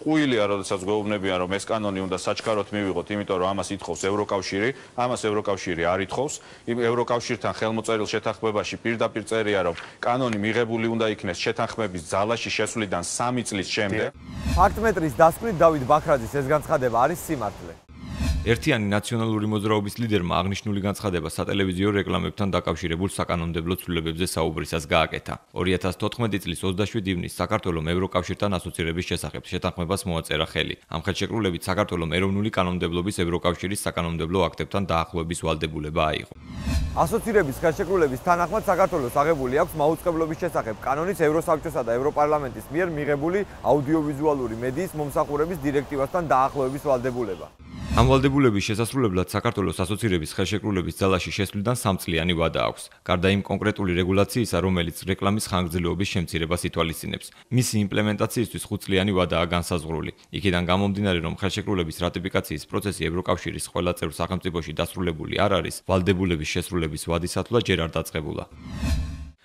ტყუილია, როდესაც გვეუბნებიან, რომ ეს კანონი უნდა საჩქაროდ მივიღოთ, იმიტომ რომ ამას ითხოვს ევროკავშირი, ამას ევროკავშირი არ ითხოვს. ევროკავშირთან ხელმოწერილ შეთანხმებაში პირდაპირ წერია, რომ კანონი მიღებული უნდა იქნეს შეთანხმების ძალაში შესვლიდან 3 წლის შემდეგ. ფაქტმეტრის დასკვნით დავით ბაქრაძის ეს განცხადება არის სიმართლე. ერთიანი ნაციონალური მოძრაობის ლიდერმა აღნიშნული განცხადება სატელევიზიო რეკლამებთან დაკავშირებულ საკანონმდებლო ცვლილებებზე საუბრისას გააკეთა. 2014 წლის 27 ივნისს საქართველომ ევროკავშირთან ასოცირების შესახებ შეთანხმებას მოაწერა ხელი. ამ ხელშეკრულებით საქართველომ ეროვნული კანონმდებლობის ევროკავშირის საკანონმდებლო აქტებთან დაახლოების ვალდებულება აიღო. ასოცირების ხელშეკრულების თანახმად საქართველოს აღებული აქვს მაუწყებლობის შესახებ კანონის ევროსაბჭოსა და ევროპარლამენტის მიერ მიღებული აუდიოვიზუალური მედიის მომსახურების დირექტივასთან დაახლოების ვალდებულება. ამ ვალდებულების შესასრულებლად საქართველოს ასოცირების ხელშეკრულების ძალაში შესვლიდან 3 წლიანი ვადა აქვს. გარდა იმ კონკრეტული რეგულაციისა, რომელიც რეკლამის ხანგრძლივობის შემცირებას ითვალისწინებს. მისი იმპლემენტაციისთვის 5 წლიანი ვადაა განსაზღვრული. იქიდან გამომდინარე, რომ ხელშეკრულების რატიფიკაციის პროცესი ევროკავშირის ყველა წევრ სახელმწიფოში დასრულებული არ არის, ვალდებულების შესრულების ვადისათვლა ჯერ არ დაწყებულა.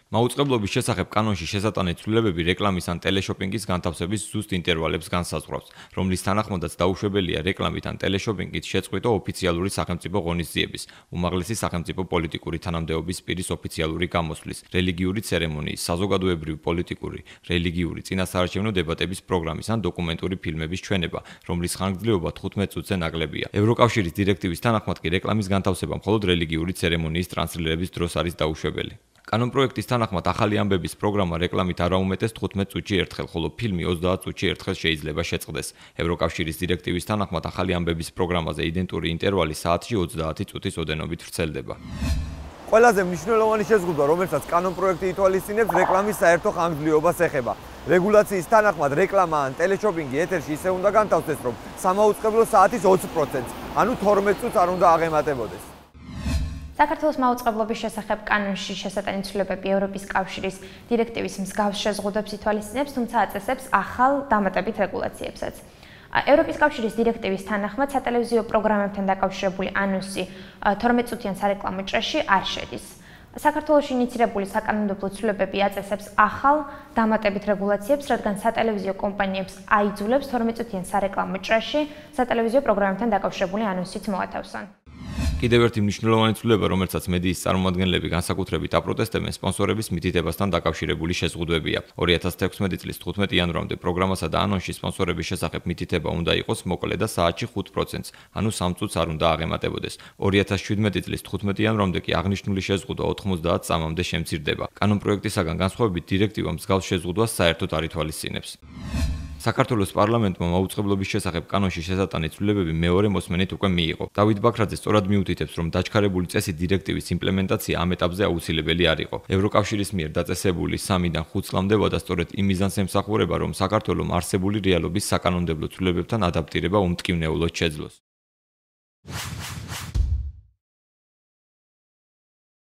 მაუწყებლობის შესახებ კანონში შესატანე ცვლილებები რეკლამის ან ტელეშოპინგის განთავსების ზუსტ ინტერვალებს განსაზღვრავს, რომლის თანახმადაც დაუშვებელია რეკლამით ან ტელეშოპინგით შეწყვიტო ოფიციალური სახელმწიფო ღონისძიების, უმაღლესი სახელმწიფო პოლიტიკური თანამდებობის პირის ოფიციალური გამოსვლის, რელიგიური ცერემონიის, საზოგადოებრივი პოლიტიკური, რელიგიური წინასაარჩევნო დებატების პროგრამის ან დოკუმენტური ფილმების ჩვენება, რომლის ხანგრძლივობა 15 წუთზე ნაკლებია. ევროკავშირის დირექტივის თანახმად კი რეკლამის განთავსება მხოლოდ რელიგიური ცერემონიის ტრანსლირების დროს არის დაუშვებელი. კანონპროექტის თანახმად ახალი ამბების პროგრამა რეკლამით არაუმეტეს 15 წუთში ერთხელ, ხოლო ფილმი 30 წუთში ერთხელ შეიძლება შეწყდეს. ევროკავშირის დირექტივის თანახმად ახალი ამბების პროგრამაზე იდენტური ინტერვალი საათში 30 წუთის ოდენობით ვრცელდება. ყველაზე მნიშვნელოვანი შეზღუდვა, რომელსაც კანონპროექტი ითვალისწინებს, რეკლამის საერთო ხანგრძლივობას ეხება. რეგულაციის თანახმად რეკლამა ან ტელეშოპინგი ეთერში ისე უნდა განთავსდეს, რომ სამაუწყებლო საათის 20%, ანუ 12 წუთს არ უნდა აღემატებოდეს. საქართველოს მაუწყებლობის შესახებ კანონში შესატანი ცვლილებები ევროპის კავშირის დირექტივის მსგავს შეზღუდვებს ითვალისწინებს, თუმცა აწესებს ახალ დამატებით რეგულაციებსაც. ევროპის კავშირის დირექტივის თანახმად სატელევიზიო პროგრამებთან დაკავშირებული ანონსი 12 წუთიან სარეკლამო ჭრაში არ შედის. საქართველოში ინიცირებული საკანონმდებლო ცვლილებები აწესებს ახალ დამატებით რეგულაციებს, რადგან სატელევიზიო კომპანიებს აიძულებს 12 წუთიან სარეკლამო ჭრაში სატელევიზიო პროგრამებთან დაკავშირებული ანონსიც მოათავსონ. კიდევ ერთი მნიშვნელოვანი ცვლილება, რომელსაც მედიის წარმომადგენლები განსაკუთრებით აპროტესტებენ, სპონსორების მითითებასთან დაკავშირებული შეზღუდვებია. 2016 წლის 15 იანვრამდე პროგრამასა და ანონში სპონსორების შესახებ მითითება უნდა იყოს მოკლე და საათში 5%, ანუ 3 წუთს არ უნდა აღემატებოდეს. 2017 წლის 15 იანვრამდე კი აღნიშნული შეზღუდვა 90 წამამდე შემცირდება. კანონპროექტისაგან განსხვავებით, დირექტივა მსგავს შეზღუდვას საერთოდ არ ითვალისწინებს. საქართველოს პარლამენტმა მაუწყებლობის შესახებ კანონში შესატანი ცვლილებები მეორე მოსმენით უკვე მიიღო. დავით ბაქრაძე სწორად მიუთითებს, რომ დაჩქარებული წესით დირექტივის იმპლემენტაცია ამ ეტაპზე აუცილებელი არ იყო. ევროკავშირის მიერ დაწესებული 3-დან 5 წლამდე ვადა სწორედ იმ მიზანს ემსახურება, რომ საქართველოს არსებული რეალობის საკანონმდებლო ცვლილებებთან ადაპტირება უმტკივნეულოდ შეძლოს.